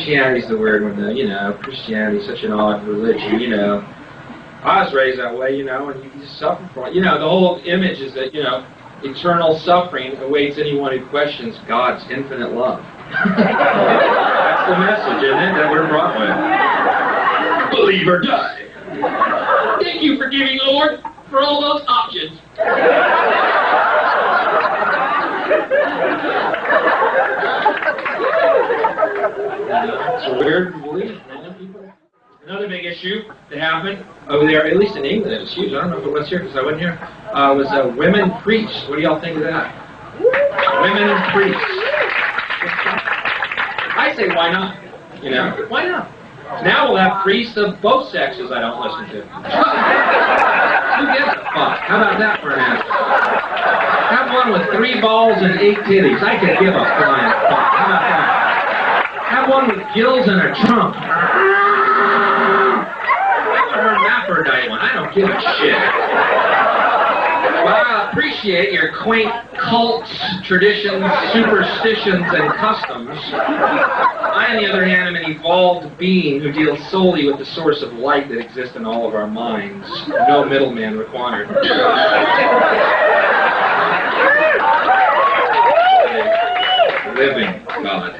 Christianity's the weird one, though. You know, Christianity's such an odd religion, you know. I was raised that way, you know, and you just suffer from it. You know, the whole image is that, you know, eternal suffering awaits anyone who questions God's infinite love. That's the message, isn't it, that we're brought with? Believe or die. Thank you for giving, Lord, for all those options. It's a weird belief, man. People. Another big issue that happened over there, at least in England, it was huge. I don't know if it was here because I wasn't here. Was women priests. What do y'all think of that? Women priests. I say, why not? You know, why not? Now we'll have priests of both sexes I don't listen to. Who gives a fuck? How about that for an answer? Have one with 3 balls and 8 titties. I could give a flying fuck. How about that? Have one with gills and a trunk. Hermaphrodite one. I don't give a shit. Well, I appreciate your quaint cults, traditions, superstitions, and customs. I, on the other hand, am an evolved being who deals solely with the source of light that exists in all of our minds. No middleman required. Living God.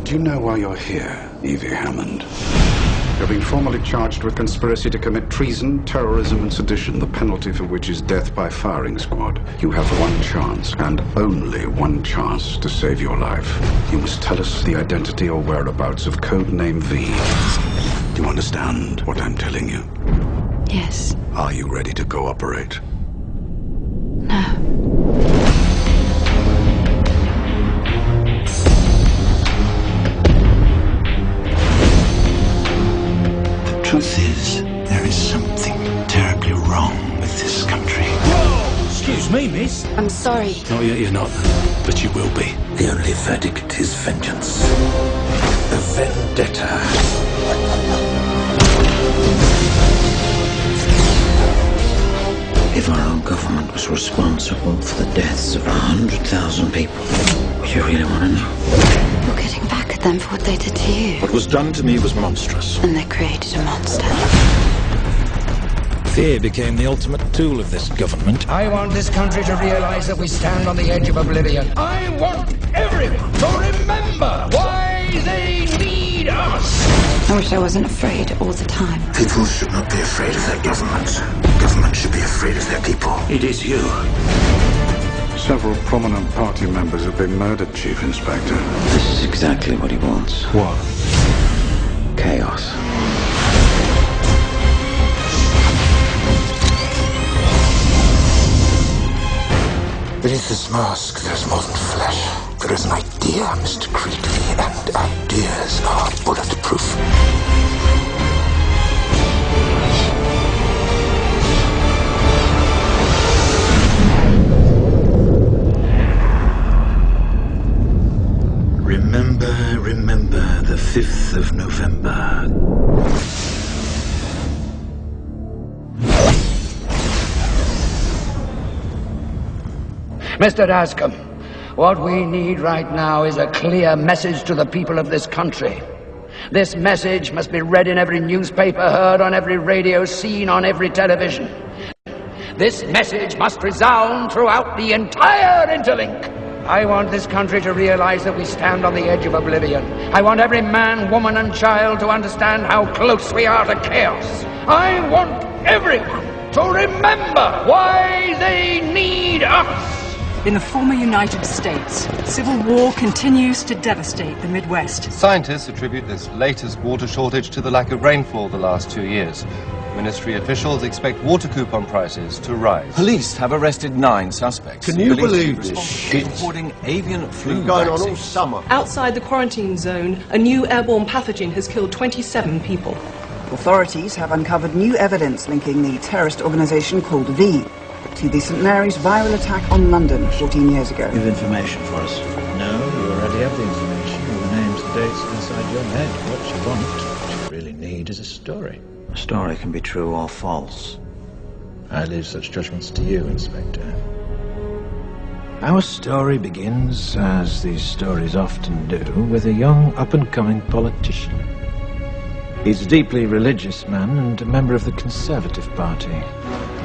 Do you know why you're here, Evie Hammond? You're being formally charged with conspiracy to commit treason, terrorism, and sedition, the penalty for which is death by firing squad. You have one chance, and only one chance, to save your life. You must tell us the identity or whereabouts of Codename V. Do you understand what I'm telling you? Yes. Are you ready to cooperate? No. The truth is, there is something terribly wrong with this country. Whoa! Excuse me, miss. I'm sorry. Not yet, you're not. But you will be. The only verdict is vengeance. A vendetta. If our own government was responsible for the deaths of 100,000 people, would you really want to know? You're getting back at them for what they did to you. What was done to me was monstrous. And they created a monster. Fear became the ultimate tool of this government. I want this country to realize that we stand on the edge of oblivion. I want everyone to remember why they need us. I wish I wasn't afraid all the time. People should not be afraid of their governments. Government should be afraid of their people. It is you. Several prominent party members have been murdered, Chief Inspector. This is exactly what he wants. What? Chaos. Beneath this mask, there's more than flesh. There is an idea, Mr. Creedley, and ideas are bulletproof. Remember the 5th of November. Mr. Dascom, what we need right now is a clear message to the people of this country. This message must be read in every newspaper, heard on every radio, seen on every television. This message must resound throughout the entire interlink. I want this country to realize that we stand on the edge of oblivion. I want every man, woman, and child to understand how close we are to chaos. I want everyone to remember why they need us. In the former United States, civil war continues to devastate the Midwest. Scientists attribute this latest water shortage to the lack of rainfall the last 2 years. Ministry officials expect water coupon prices to rise. Police have arrested 9 suspects. Can you believe this shit? Reporting avian flu Been going on vaccine. all summer. Outside the quarantine zone, a new airborne pathogen has killed 27 people. Authorities have uncovered new evidence linking the terrorist organisation called V to the St Mary's viral attack on London 14 years ago. You have information for us? No, you already have the information. All the names, the dates inside your head. What you want, what you really need is a story. A story can be true or false. I leave such judgments to you, Inspector. Our story begins, as these stories often do, with a young, up-and-coming politician. He's a deeply religious man and a member of the Conservative Party.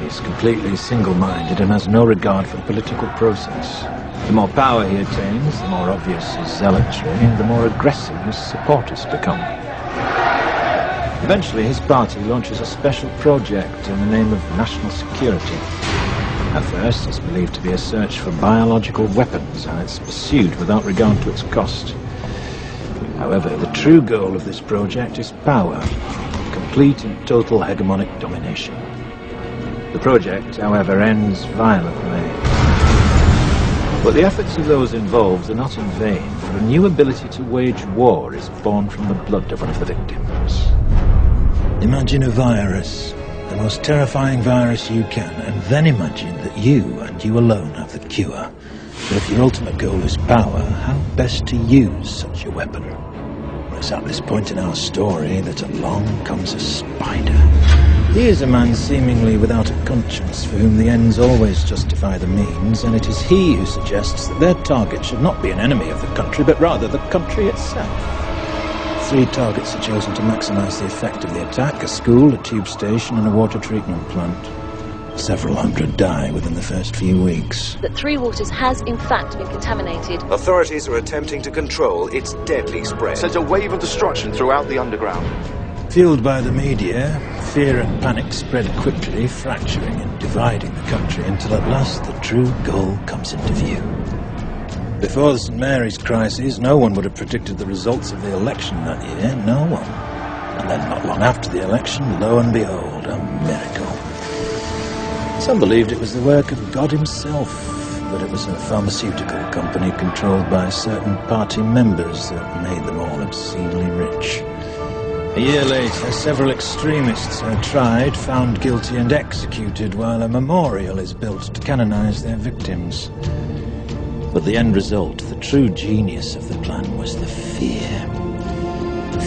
He's completely single-minded and has no regard for the political process. The more power he attains, the more obvious his zealotry, and the more aggressive his supporters become. Eventually, his party launches a special project in the name of national security. At first, it's believed to be a search for biological weapons, and it's pursued without regard to its cost. However, the true goal of this project is power, complete and total hegemonic domination. The project, however, ends violently. But the efforts of those involved are not in vain, for a new ability to wage war is born from the blood of one of the victims. Imagine a virus, the most terrifying virus you can, and then imagine that you, and you alone, have the cure. But if your ultimate goal is power, how best to use such a weapon? Well, it's at this point in our story that along comes a spider. He is a man seemingly without a conscience, for whom the ends always justify the means, and it is he who suggests that their target should not be an enemy of the country, but rather the country itself. 3 targets are chosen to maximize the effect of the attack: a school, a tube station, and a water treatment plant. Several hundred die within the first few weeks. That Three Waters has, in fact, been contaminated. Authorities are attempting to control its deadly spread. Sent a wave of destruction throughout the underground. Fueled by the media, fear and panic spread quickly, fracturing and dividing the country until at last the true goal comes into view. Before the St. Mary's crisis, no one would have predicted the results of the election that year, no one. And then not long after the election, lo and behold, a miracle. Some believed it was the work of God himself, but it was a pharmaceutical company controlled by certain party members that made them all obscenely rich. A year later, several extremists are tried, found guilty and executed, while a memorial is built to canonize their victims. But the end result, the true genius of the plan, was the fear.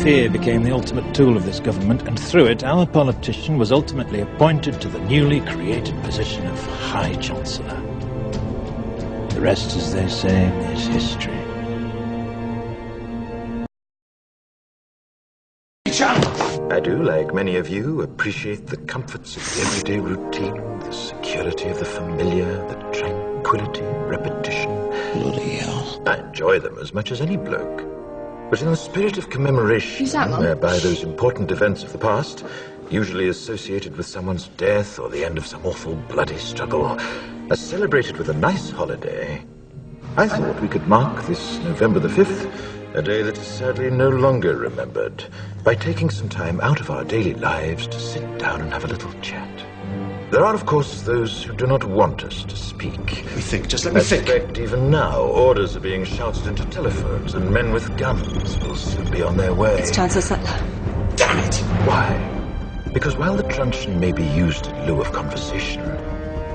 Fear became the ultimate tool of this government, and through it, our politician was ultimately appointed to the newly created position of High Chancellor. The rest, as they say, is history. I do, like many of you, appreciate the comforts of the everyday routine, the security of the familiar, the tranquility, repetition. Bloody hell. I enjoy them as much as any bloke. But in the spirit of commemoration, whereby those important events of the past, usually associated with someone's death or the end of some awful bloody struggle, are celebrated with a nice holiday, I thought we could mark this November the 5th, a day that is sadly no longer remembered, by taking some time out of our daily lives to sit down and have a little chat. There are, of course, those who do not want us to speak. We think, just let me think. In fact, even now, orders are being shouted into telephones, and men with guns will soon be on their way. It's Chancellor Sutler. Damn it! Why? Because while the truncheon may be used in lieu of conversation,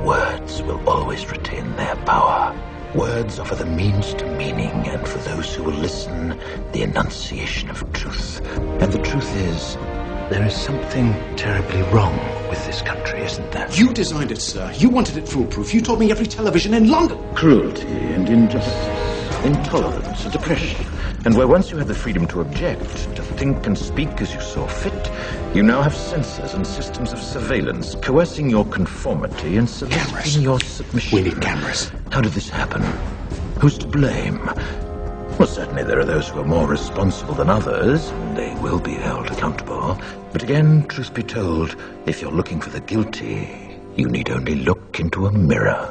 words will always retain their power. Words offer the means to meaning, and for those who will listen, the enunciation of truth. And the truth is, there is something terribly wrong with this country, isn't there? You designed it, sir. You wanted it foolproof. You told me every television in London. Cruelty and injustice, intolerance and oppression. And where once you had the freedom to object, to think and speak as you saw fit, you now have censors and systems of surveillance coercing your conformity and soliciting your submission. We need cameras. How did this happen? Who's to blame? Well, certainly there are those who are more responsible than others, and they will be held accountable. But again, truth be told, if you're looking for the guilty, you need only look into a mirror.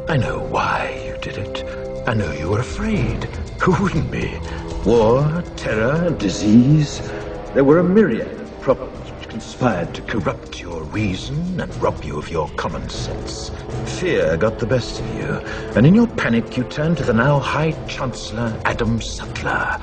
I know why you did it. I know you were afraid. Who wouldn't be? War, terror, disease. There were a myriad of problems which conspired to corrupt your reason and rob you of your common sense. Fear got the best of you, and in your panic you turned to the now High Chancellor Adam Sutler.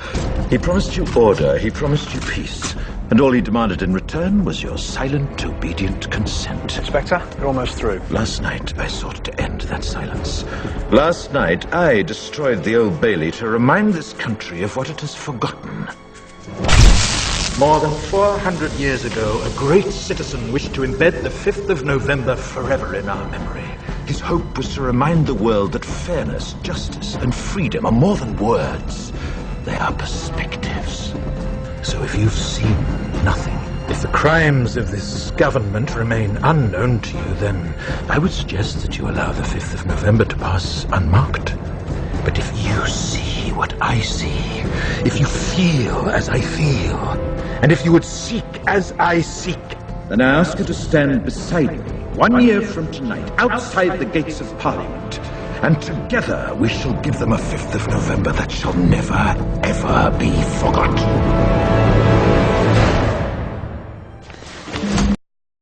He promised you order, he promised you peace, and all he demanded in return was your silent, obedient consent. Inspector, you're almost through. Last night I sought to end that silence. Last night I destroyed the Old Bailey to remind this country of what it has forgotten. More than 400 years ago, a great citizen wished to embed the 5th of November forever in our memory. His hope was to remind the world that fairness, justice, and freedom are more than words. They are perspectives. So if you've seen nothing, if the crimes of this government remain unknown to you, then I would suggest that you allow the 5th of November to pass unmarked. But if you see what I see, if you feel as I feel, and if you would seek as I seek, then I ask you to stand beside me 1 year from tonight, outside the gates of Parliament, and together we shall give them a 5th of November that shall never, ever be forgotten.